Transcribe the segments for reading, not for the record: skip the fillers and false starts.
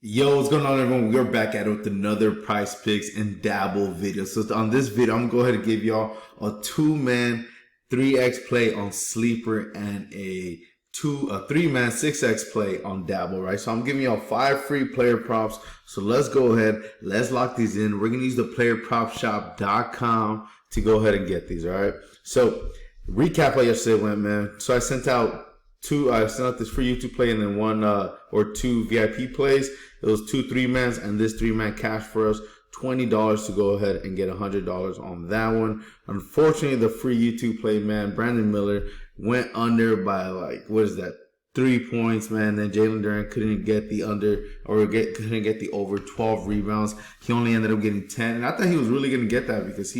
Yo, what's going on, everyone? We're back at it with another PrizePicks and Dabble video. So on this video, I'm gonna go ahead and give y'all a 2-man 3x play on Sleeper and a 3-man 6x play on Dabble, right? So I'm giving y'all 5 free player props. So let's go ahead, let's lock these in. We're gonna use the playerpropshop.com to go ahead and get these, all right? So recap how yesterday went, man. So I sent out this free YouTube play and then one or two VIP plays. It was 2 3-mans and this 3-man cash for us $20 to go ahead and get $100 on that one. Unfortunately, the free YouTube play, man, Brandon Miller went under by like, what is that, 3 points, man. Then Jalen Duren couldn't get the under or couldn't get the over 12 rebounds. He only ended up getting 10, and I thought he was really gonna get that because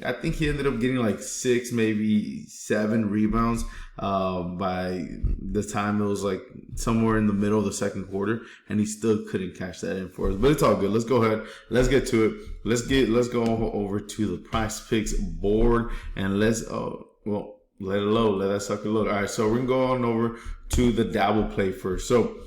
I think he ended up getting like 6, maybe 7 rebounds by the time it was like somewhere in the middle of the second quarter, and he still couldn't cash that in for us. But it's all good. Let's go ahead. Let's get to it. Let's go over to the PrizePicks board and let's let it load. Let that sucker load. All right, so we're gonna go on over to the Dabble play first. So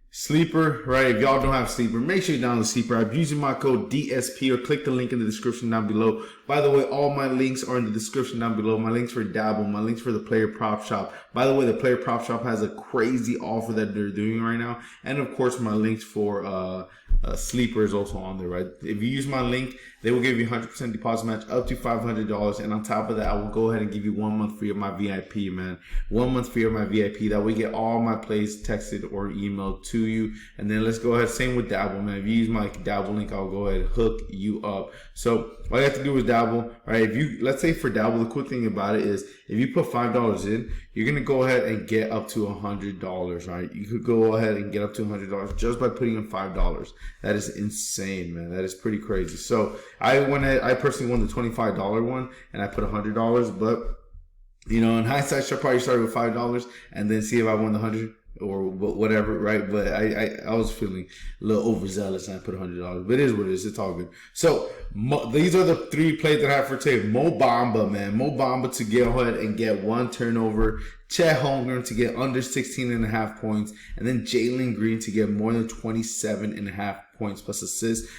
Sleeper, right? If y'all don't have Sleeper, make sure you download Sleeper app using my code DSP or click the link in the description down below. By the way, all my links are in the description down below. My links for Dabble, my links for the Player Prop Shop. By the way, the Player Prop Shop has a crazy offer that they're doing right now. And of course, my links for Sleeper is also on there, right? If you use my link, they will give you 100% deposit match up to $500. And on top of that, I will go ahead and give you 1 month free of my VIP, man. 1 month free of my VIP. That way, get all my plays texted or emailed to you. And then let's go ahead. Same with Dabble, man. If you use my Dabble link, I'll go ahead and hook you up. So all you have to do is Dabble, right? If you, let's say for Dabble, the cool thing about it is if you put $5 in, you're going to go ahead and get up to $100, right? You could go ahead and get up to $100 just by putting in $5. That is insane, man. That is pretty crazy. So I personally won the $25 one and I put $100, but you know, in hindsight, I should probably start with $5 and then see if I won the 100 or whatever, right? But I was feeling a little overzealous and I put $100. But it is what it is. It's all good. So these are the 3 plays that I have for today. Mo Bamba, man. Mo Bamba to go ahead and get 1 turnover. Chet Holmgren to get under 16.5 points. And then Jalen Green to get more than 27.5 points plus assists.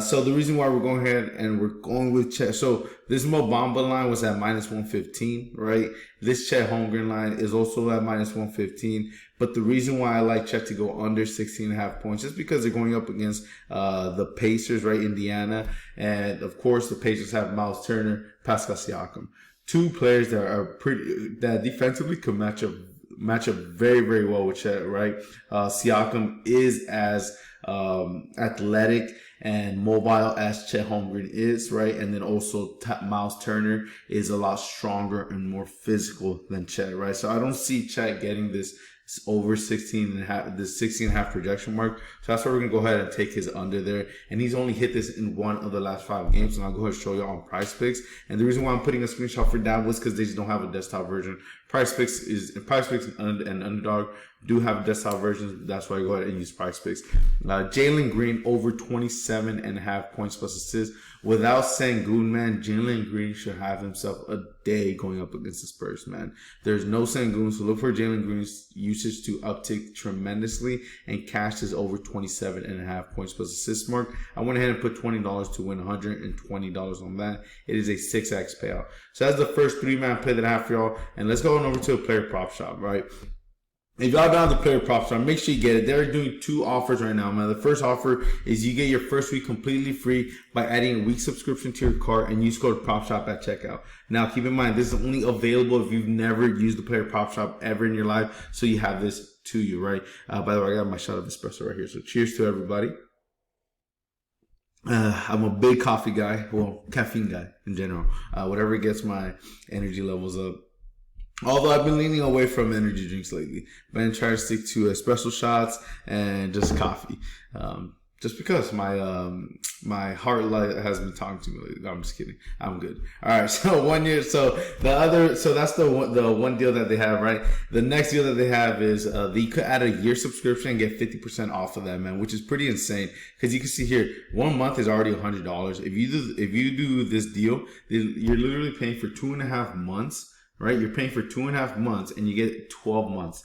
So the reason why we're going ahead and we're going with Chet. So this Mo Bamba line was at -115, right? This Chet Holmgren line is also at -115. But the reason why I like Chet to go under 16.5 points is because they're going up against the Pacers, right? Indiana. And of course, the Pacers have Miles Turner, Pascal Siakam. 2 players that defensively could match up very, very well with Chet, right? Siakam is as athletic and mobile as Chet Holmgren is, right? And then also Miles Turner is a lot stronger and more physical than Chet, right? So I don't see Chet getting this over 16.5, this 16.5 projection mark. So that's why we're gonna go ahead and take his under there. And he's only hit this in 1 of the last 5 games. And I'll go ahead and show you on PrizePicks. And the reason why I'm putting a screenshot for that was because they just don't have a desktop version. PrizePicks and Underdog do have desktop versions. That's why I go ahead and use PrizePicks. Jalen Green over 27.5 points plus assists. Without Sengun, man, Jalen Green should have himself a day going up against the Spurs, man. There's no Sengun, so look for Jalen Green's usage to uptick tremendously and cash his over 27.5 points plus assist mark. I went ahead and put $20 to win $120 on that. It is a 6x payout. So that's the first 3-man play that I have for y'all. And let's go on over to a player prop shop, right? If y'all don't have the Player Prop Shop, make sure you get it. They're doing 2 offers right now, man. The first offer is you get your first week completely free by adding a week subscription to your cart and use code PropShop at checkout. Now, keep in mind, this is only available if you've never used the Player Prop Shop ever in your life, so you have this to you, right? By the way, I got my shot of espresso right here, so cheers to everybody. I'm a big coffee guy, well, caffeine guy in general. Whatever gets my energy levels up. Although I've been leaning away from energy drinks lately, but I'm trying to stick to espresso shots and just coffee. Just because my heart has been talking to me lately. No, I'm just kidding. I'm good. All right. So 1 year. So that's the one deal that they have, right? The next deal that they have is you could add a year subscription and get 50% off of that, man, which is pretty insane. Because you can see here, 1 month is already $100. If you do this deal, you're literally paying for 2.5 months. Right, you're paying for 2.5 months and you get 12 months.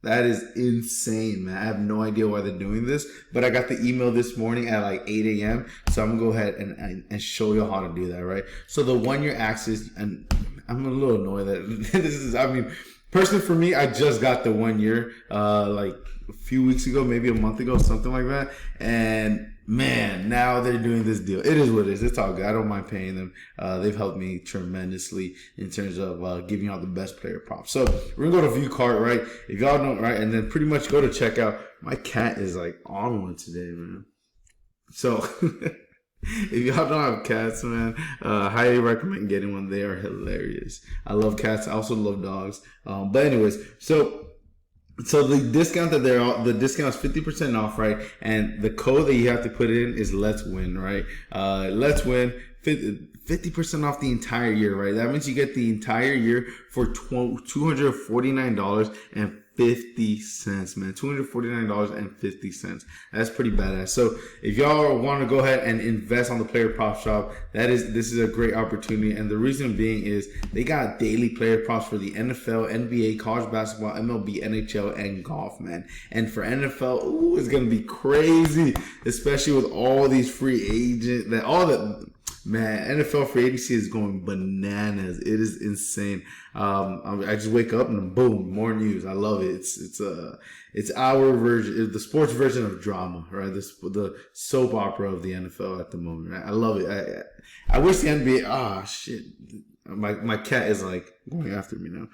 That is insane, man. I have no idea why they're doing this, but I got the email this morning at like 8 a.m. So I'm gonna go ahead and show you how to do that, right? So the 1 year access, and I'm a little annoyed that this is, I mean, personally for me, I just got the 1 year, like a few weeks ago, maybe a month ago, something like that. And man, now they're doing this deal. It is what it is. It's all good. I don't mind paying them. They've helped me tremendously in terms of giving out the best player props. So we're gonna go to view cart, right? If y'all don't, right, and then pretty much go to checkout. My cat is like on one today, man. So if y'all don't have cats, man, highly recommend getting one. They are hilarious. I love cats. I also love dogs. But anyways, so the discount that the discount is 50% off, right? And the code that you have to put in is Let's Win, right? Let's Win 50% off the entire year, right? That means you get the entire year for $249.50, man. $249.50. That's pretty badass. So if y'all want to go ahead and invest on the player prop shop, this is a great opportunity. And the reason being is they got daily player props for the NFL, NBA, college basketball, MLB, NHL, and golf, man. And for NFL, ooh, it's gonna be crazy, especially with all these free agents, man, NFL free agency is going bananas. It is insane. I just wake up and boom, more news. I love it. It's our version, the sports version of drama, right? The soap opera of the NFL at the moment. Right? I love it. I wish the NBA. Shit. My cat is like going after me now.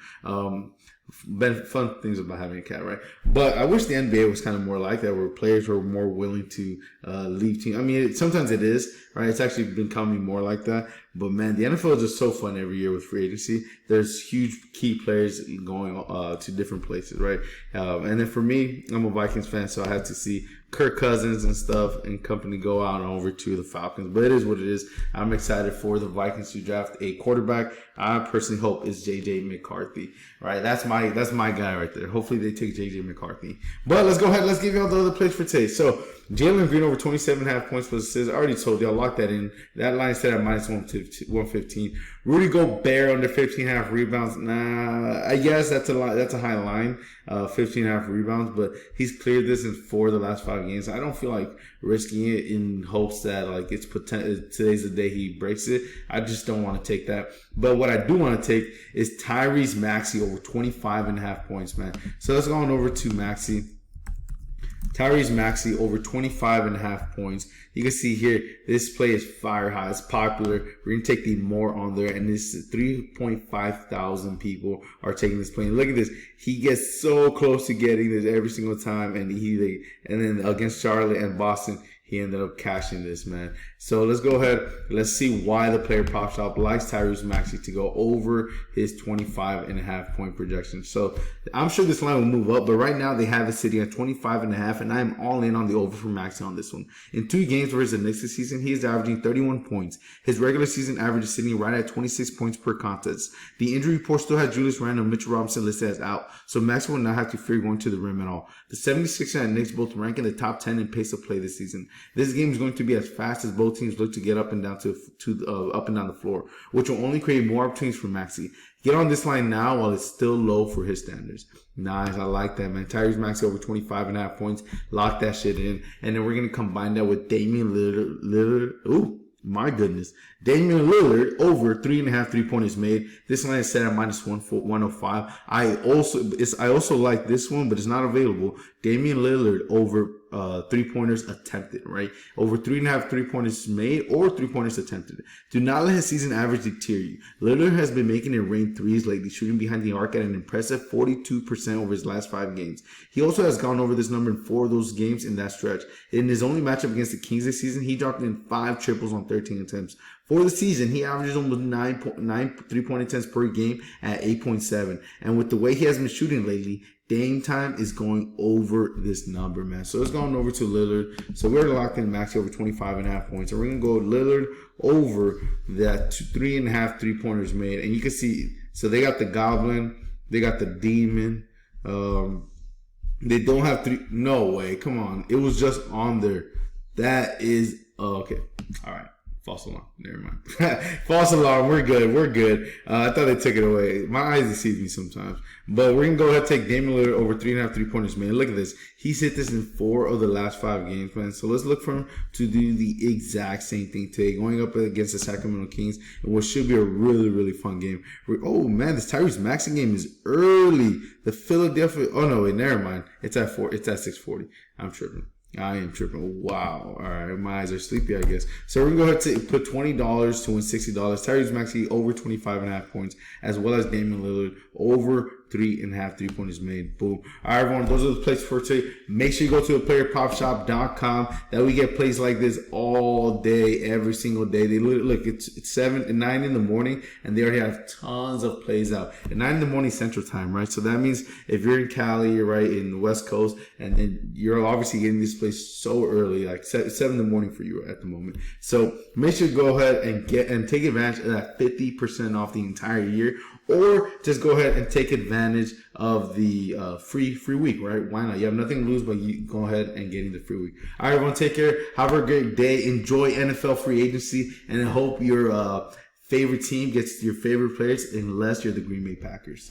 Fun things about having a cat, right? But I wish the NBA was kind of more like that, where players were more willing to leave teams. I mean, sometimes it is, right? It's actually becoming more like that. But man, the NFL is just so fun every year with free agency. There's huge key players going to different places, right? And then for me, I'm a Vikings fan, so I had to see Kirk Cousins and stuff and company go out and over to the Falcons. But it is what it is. I'm excited for the Vikings to draft a quarterback. I personally hope it's JJ McCarthy, right? That's my guy right there. Hopefully they take JJ McCarthy. But let's go ahead. Let's give y'all the other plays for today. So Jalen Green over 27.5 points plus assists. I already told y'all, lock that in. That line set at minus 115. Rudy Gobert under 15.5 rebounds. Nah, I guess that's a high line. 15.5 rebounds, but he's cleared this in 4 of the last 5 games. I don't feel like risking it in hopes that like today's the day he breaks it. I just don't want to take that. But what I do want to take is Tyrese Maxey over 25.5 points, man. So let's go on over to Maxey. Tyrese Maxey over 25.5 points. You can see here, this play is fire high. It's popular. We're going to take the more on there. And this 3.5 thousand people are taking this play. And look at this. He gets so close to getting this every single time. And then against Charlotte and Boston, he ended up cashing this, man. So let's go ahead. Let's see why the player prop shop likes Tyrese Maxey to go over his 25.5 point projection. So I'm sure this line will move up, but right now they have it sitting at 25.5, and I am all in on the over for Maxey on this one. In 2 games versus the Knicks this season, he is averaging 31 points. His regular season average is sitting right at 26 points per contest. The injury report still has Julius Randle and Mitchell Robinson listed as out, so Maxey will not have to fear going to the rim at all. The 76ers and Knicks both rank in the top 10 in pace of play this season. This game is going to be as fast as both teams look to get up and down up and down the floor, which will only create more opportunities for Maxey. Get on this line now while it's still low for his standards. Nice, I like that, man. Tyrese Maxey over 25.5 points. Lock that shit in, and then we're gonna combine that with Damian Lillard. Ooh, my goodness, Damian Lillard over 3.5 3-pointers made. This line is set at minus 105. I also like this one, but it's not available. Damian Lillard over 3-pointers attempted, right? Over 3.5 3-pointers made or 3-pointers attempted. Do not let his season average deter you. Lillard has been making it rain threes lately, shooting behind the arc at an impressive 42% over his last 5 games. He also has gone over this number in 4 of those games in that stretch. In his only matchup against the Kings this season, he dropped in 5 triples on 13 attempts. For the season, he averages almost 9 3-point attempts per game at 8.7. And with the way he has been shooting lately, Dame time is going over this number, man. So it's going over to Lillard. So we're locked in Maxey over 25.5 points. And we're going to go Lillard over that 3.5 3-pointers made. And you can see, so they got the Goblin. They got the Demon. They don't have 3. No way. Come on. It was just on there. That is, okay. All right. False alarm. Never mind. False alarm. We're good. We're good. I thought they took it away. My eyes deceive me sometimes. But we're going to go ahead and take Damian Lillard over 3.5 3-pointers, man. Look at this. He's hit this in 4 of the last 5 games, man. So let's look for him to do the exact same thing today, going up against the Sacramento Kings in what should be a really, really fun game. Oh, man, this Tyrese Maxey game is early. The Philadelphia. Oh, no, wait, never mind. It's at 6:40. I'm tripping. I am tripping. Wow. All right. My eyes are sleepy, I guess. So we're going to go ahead and put $20 to win $60. Tyrese Maxey over 25.5 points, as well as Damian Lillard over 3.5 3-pointers made. Boom. All right, everyone. Those are the plays for today. Make sure you go to theplayerprop.shop.com. That we get plays like this all day, every single day. They look, it's 7 and 9 in the morning, and they already have tons of plays out. At 9 in the morning Central Time, right? So that means if you're in Cali, you're right in the West Coast, and then you're obviously getting this place so early, like 7 in the morning for you at the moment. So make sure you go ahead and take advantage of that 50% off the entire year, or just go ahead and take advantage of the free week, right? Why not? You have nothing to lose, but you go ahead and getting the free week. All right, everyone, take care. Have a great day. Enjoy NFL free agency, and I hope your favorite team gets your favorite players, unless you're the Green Bay Packers.